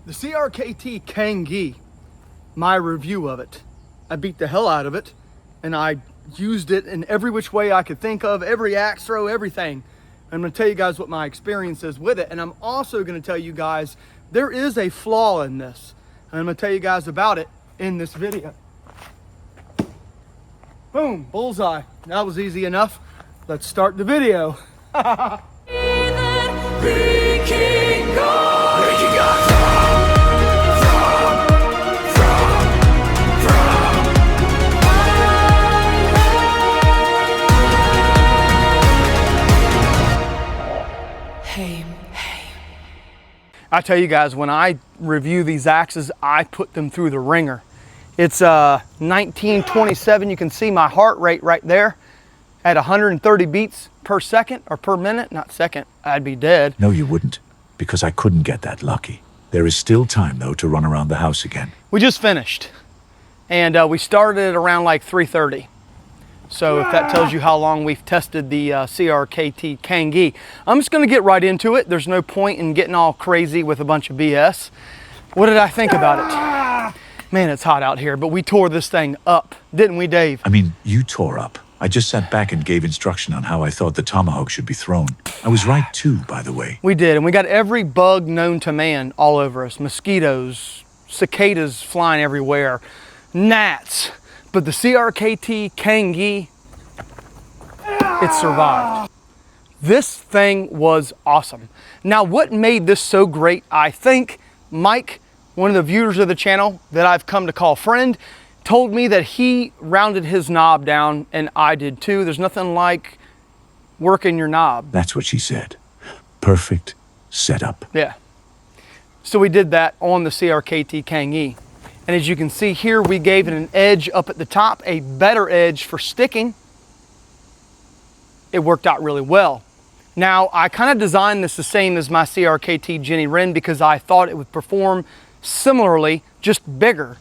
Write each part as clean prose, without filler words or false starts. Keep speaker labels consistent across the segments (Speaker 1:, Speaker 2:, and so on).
Speaker 1: The CRKT Kangee, my review of it. I beat the hell out of it, and I used it in every which way I could think of, every axe throw, everything. I'm gonna tell you guys what my experience is with it, and I'm also gonna tell you guys there is a flaw in this, and I'm gonna tell you guys about it in this video. Boom, bullseye. That was easy enough. Let's start the video. I tell you guys, when I review these axes, I put them through the ringer. It's 1927. You can see my heart rate right there at 130 beats per second, or per minute, not second. I'd be dead.
Speaker 2: No, you wouldn't, because I couldn't get that lucky. There is still time, though, to run around the house again.
Speaker 1: We just finished, and we started around like 3:30. So if that tells you how long we've tested the CRKT Kangee, I'm just gonna get right into it. There's no point in getting all crazy with a bunch of BS. What did I think about it? Man, it's hot out here, but we tore this thing up, didn't we, Dave?
Speaker 2: I mean, you tore up. I just sat back and gave instruction on how I thought the Tomahawk should be thrown. I was right too, by the way.
Speaker 1: We did, and we got every bug known to man all over us. Mosquitoes, cicadas flying everywhere, gnats. But the CRKT Kangee, it survived. This thing was awesome. Now, what made this so great, I think Mike, one of the viewers of the channel that I've come to call friend, told me that he rounded his knob down, and I did too. There's nothing like working your knob.
Speaker 2: That's what she said. Perfect setup.
Speaker 1: Yeah. So we did that on the CRKT Kangee. And as you can see here, we gave it an edge up at the top, a better edge for sticking. It worked out really well. Now, I kind of designed this the same as my CRKT Jenny Wren because I thought it would perform similarly, just bigger.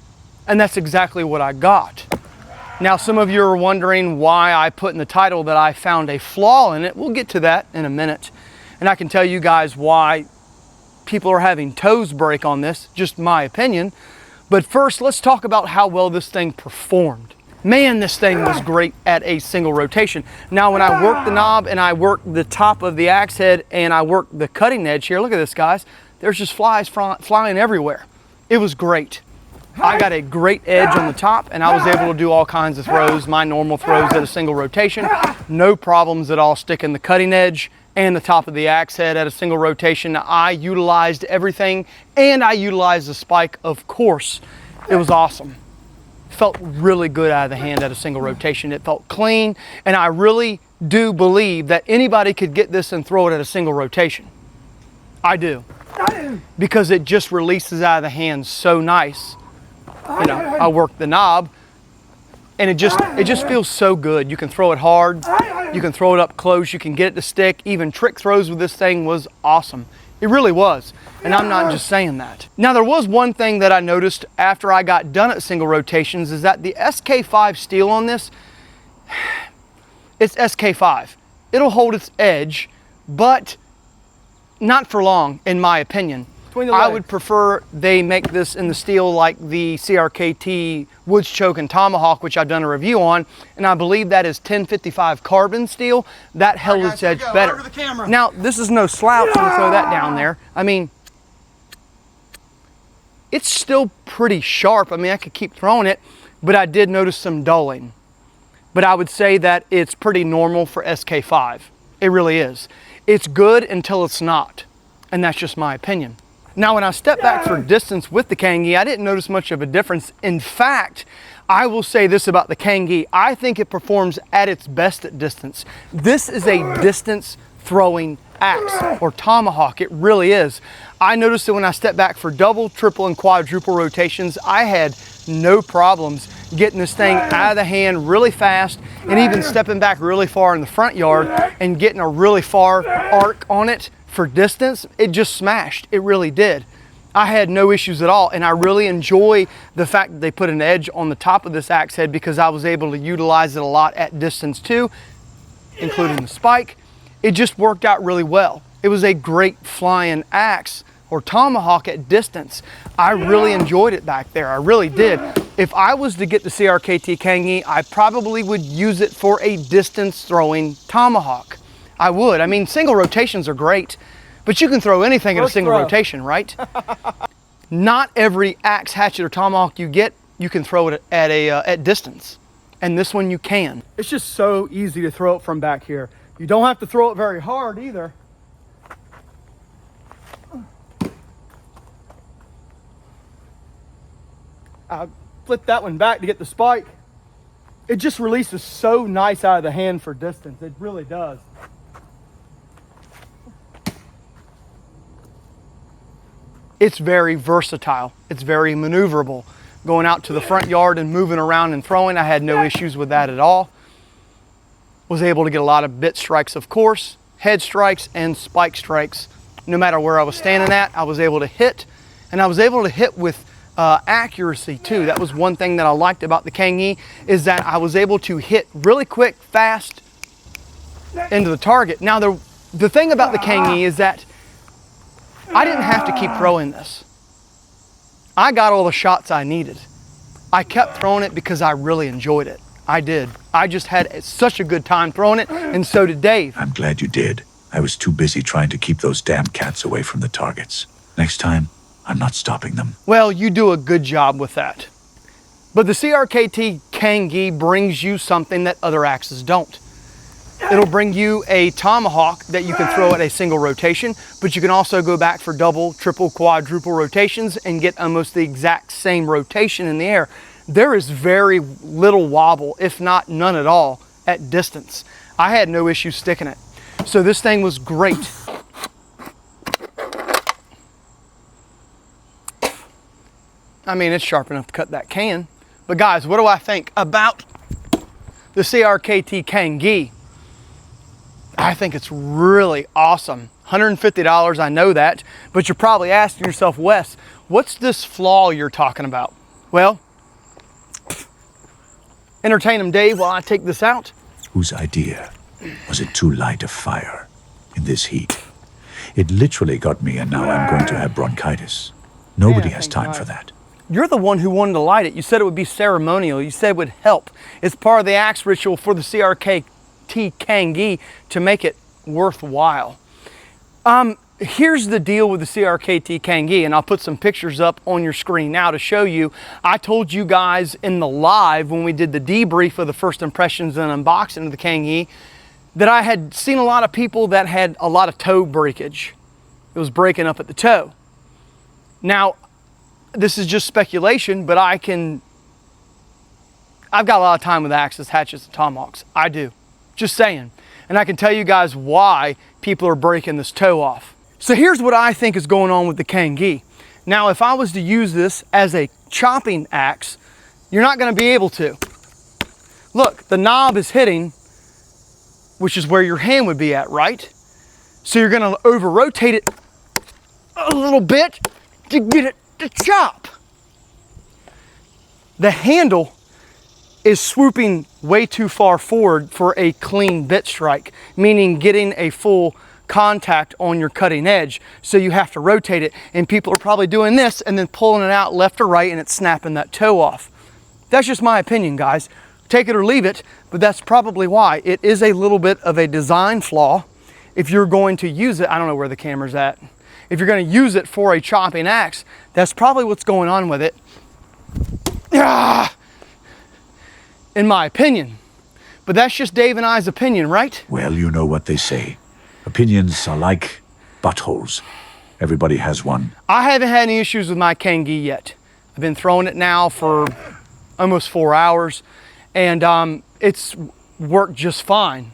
Speaker 1: And that's exactly what I got. Now, some of you are wondering why I put in the title that I found a flaw in it. We'll get to that in a minute. And I can tell you guys why people are having toes break on this, just my opinion. But first, let's talk about how well this thing performed. Man, this thing was great at a single rotation. Now, when I worked the knob and I worked the top of the axe head and I worked the cutting edge here, look at this, guys. There's just flies flying everywhere. It was great. I got a great edge on the top, and I was able to do all kinds of throws, my normal throws at a single rotation. No problems at all sticking the cutting edge and the top of the axe head at a single rotation. I utilized everything, and I utilized the spike, of course. It was awesome. Felt really good out of the hand at a single rotation. It felt clean, and I really do believe that anybody could get this and throw it at a single rotation. I do. Because it just releases out of the hand so nice. You know, I work the knob, and it just feels so good. You can throw it hard, you can throw it up close, you can get it to stick. Even trick throws with this thing was awesome. It really was, and I'm not just saying that. Now, there was one thing that I noticed after I got done at single rotations is that the SK5 steel on this, it's SK5. It'll hold its edge, but not for long, in my opinion. I would prefer they make this in the steel like the CRKT Woods Choke and Tomahawk, which I've done a review on, and I believe that is 1055 carbon steel. That held its edge better. Now, this is no slouch, I'm gonna throw that down there. I mean, it's still pretty sharp. I mean, I could keep throwing it, but I did notice some dulling. But I would say that it's pretty normal for SK5. It really is. It's good until it's not, and that's just my opinion. Now, when I step back for distance with the Kangee, I didn't notice much of a difference. In fact, I will say this about the Kangee. I think it performs at its best at distance. This is a distance throwing axe or tomahawk. It really is. I noticed that when I stepped back for double, triple, and quadruple rotations, I had no problems getting this thing out of the hand really fast, and even stepping back really far in the front yard and getting a really far arc on it for distance. It just smashed. It really did. I had no issues at all, and I really enjoy the fact that they put an edge on the top of this axe head because I was able to utilize it a lot at distance too, including the spike. It just worked out really well. It was a great flying axe or Tomahawk at distance. I really enjoyed it back there. I really did. If I was to get the CRKT Kangee, I probably would use it for a distance throwing Tomahawk. I would. I mean, single rotations are great, but you can throw anything in a single rotation, right? Not every axe, hatchet, or Tomahawk you get, you can throw it at distance. And this one you can. It's just so easy to throw it from back here. You don't have to throw it very hard either. I flipped that one back to get the spike. It just releases so nice out of the hand for distance. It really does. It's very versatile. It's very maneuverable. Going out to the front yard and moving around and throwing, I had no issues with that at all. Was able to get a lot of bit strikes, of course, head strikes and spike strikes. No matter where I was standing at, I was able to hit, and I was able to hit with accuracy too. That was one thing that I liked about the Kangee, is that I was able to hit really quick, fast into the target. Now the thing about the Kangee is that I didn't have to keep throwing this. I got all the shots I needed. I kept throwing it because I really enjoyed it. I did. I just had such a good time throwing it, and so did Dave.
Speaker 2: I'm glad you did. I was too busy trying to keep those damn cats away from the targets. Next time, I'm not stopping them.
Speaker 1: Well, you do a good job with that. But the CRKT Kangee brings you something that other axes don't. It'll bring you a Tomahawk that you can throw at a single rotation, but you can also go back for double, triple, quadruple rotations and get almost the exact same rotation in the air. There is very little wobble, if not none at all, at distance. I had no issue sticking it. So this thing was great. I mean, it's sharp enough to cut that can. But guys, what do I think about the CRKT Kangee? I think it's really awesome. $150, I know that, but you're probably asking yourself, Wes, what's this flaw you're talking about? Well, entertain him, Dave, while I take this out.
Speaker 2: Whose idea? Was it too light a fire in this heat? It literally got me, and now I'm going to have bronchitis. Nobody has time for that.
Speaker 1: You're the one who wanted to light it. You said it would be ceremonial. You said it would help. It's part of the axe ritual for the CRKT Kangee to make it worthwhile. Here's the deal with the CRKT Kangee, and I'll put some pictures up on your screen now to show you. I told you guys in the live when we did the debrief of the first impressions and unboxing of the Kangee that I had seen a lot of people that had a lot of toe breakage. It was breaking up at the toe. Now, this is just speculation, but I've got a lot of time with axes, hatchets, and tomahawks. I do. Just saying. And I can tell you guys why people are breaking this toe off. So here's what I think is going on with the Kangee. Now, if I was to use this as a chopping axe, you're not going to be able to. Look, the knob is hitting, which is where your hand would be at, right? So you're going to over-rotate it a little bit to get it to chop. The handle is swooping way too far forward for a clean bit strike, meaning getting a full contact on your cutting edge. So you have to rotate it, and people are probably doing this and then pulling it out left or right, and it's snapping that toe off. That's just my opinion, guys. Take it or leave it, but that's probably why. It is a little bit of a design flaw. If you're going to use it, I don't know where the camera's at. If you're going to use it for a chopping axe, that's probably what's going on with it. In my opinion. But that's just Dave and I's opinion, right?
Speaker 2: Well, you know what they say. Opinions are like buttholes. Everybody has one.
Speaker 1: I haven't had any issues with my Kangee yet. I've been throwing it now for almost 4 hours, and it's worked just fine.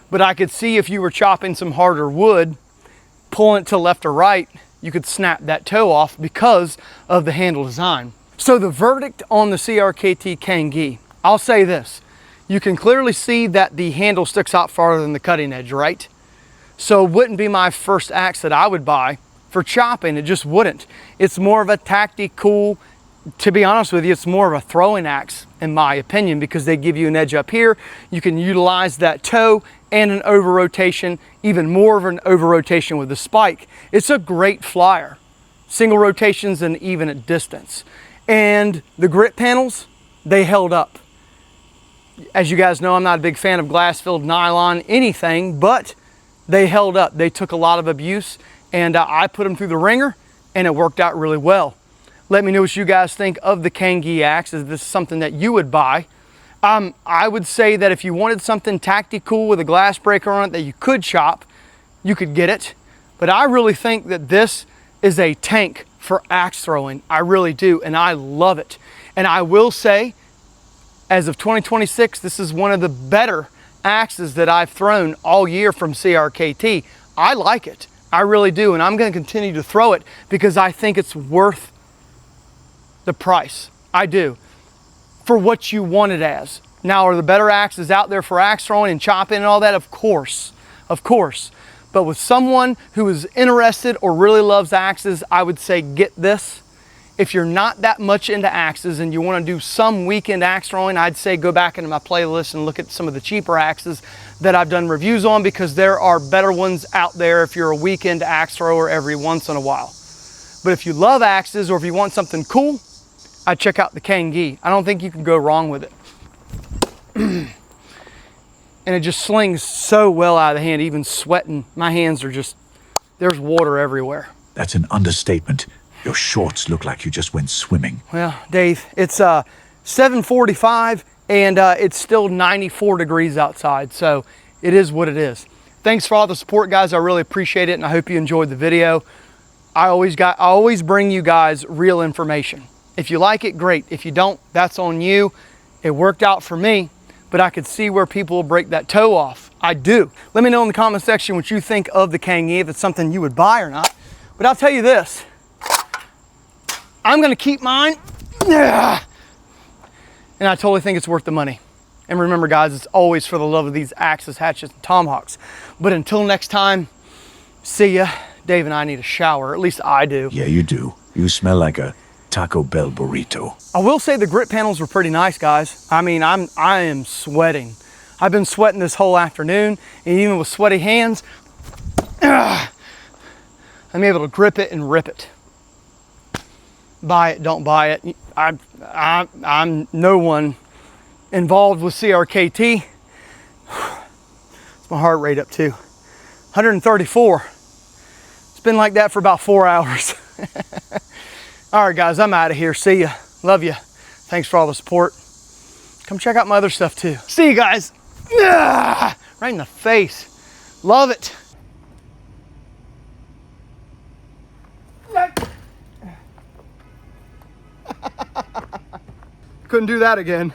Speaker 1: But I could see if you were chopping some harder wood, pulling it to left or right, you could snap that toe off because of the handle design. So the verdict on the CRKT Kangee, I'll say this. You can clearly see that the handle sticks out farther than the cutting edge, right? So it wouldn't be my first axe that I would buy for chopping. It just wouldn't. It's more of a tactical, to be honest with you, it's more of a throwing axe in my opinion, because they give you an edge up here. You can utilize that toe and an over rotation, even more of an over rotation with the spike. It's a great flyer. single rotations and even at distance. And the grit panels, they held up. As you guys know, I'm not a big fan of glass-filled nylon anything, but they held up. They took a lot of abuse, and I put them through the ringer, and it worked out really well. Let me know what you guys think of the Kangee axe. Is this something that you would buy? I would say that if you wanted something tactical with a glass breaker on it that you could chop, you could get it. But I really think that this is a tank for axe throwing. I really do, and I love it. And I will say, as of 2026, this is one of the better axes that I've thrown all year from CRKT. I like it. I really do, and I'm going to continue to throw it because I think it's worth the price. I do. For what you want it as. Now, are there better axes out there for axe throwing and chopping and all that? Of course. Of course. But with someone who is interested or really loves axes, I would say get this. If you're not that much into axes and you want to do some weekend axe throwing, I'd say go back into my playlist and look at some of the cheaper axes that I've done reviews on, because there are better ones out there if you're a weekend axe thrower every once in a while. But if you love axes or if you want something cool, I'd check out the Kangee. I don't think you can go wrong with it. And it just slings so well out of the hand, even sweating. My hands are just, there's water everywhere.
Speaker 2: That's an understatement. Your shorts look like you just went swimming.
Speaker 1: Well, Dave, it's 7:45 and it's still 94 degrees outside, so it is what it is. Thanks for all the support, guys. I really appreciate it, and I hope you enjoyed the video. I always bring you guys real information. If you like it, great. If you don't, that's on you. It worked out for me, but I could see where people will break that toe off. I do. Let me know in the comment section what you think of the Kangee, if it's something you would buy or not. But I'll tell you this. I'm gonna keep mine. And I totally think it's worth the money. And remember, guys, it's always for the love of these axes, hatchets, and tomahawks. But until next time, see ya. Dave and I need a shower, at least I do.
Speaker 2: Yeah, you do. You smell like a Taco Bell burrito.
Speaker 1: I will say the grit panels were pretty nice, guys. I mean, I am sweating. I've been sweating this whole afternoon, and even with sweaty hands, I'm able to grip it and rip it. Buy it, don't buy it. I'm no one involved with CRKT. It's my heart rate up too. 134. It's been like that for about 4 hours. All right, guys, I'm out of here. See ya. Love ya. Thanks for all the support. Come check out my other stuff too. See you guys. Right in the face. Love it. Couldn't do that again.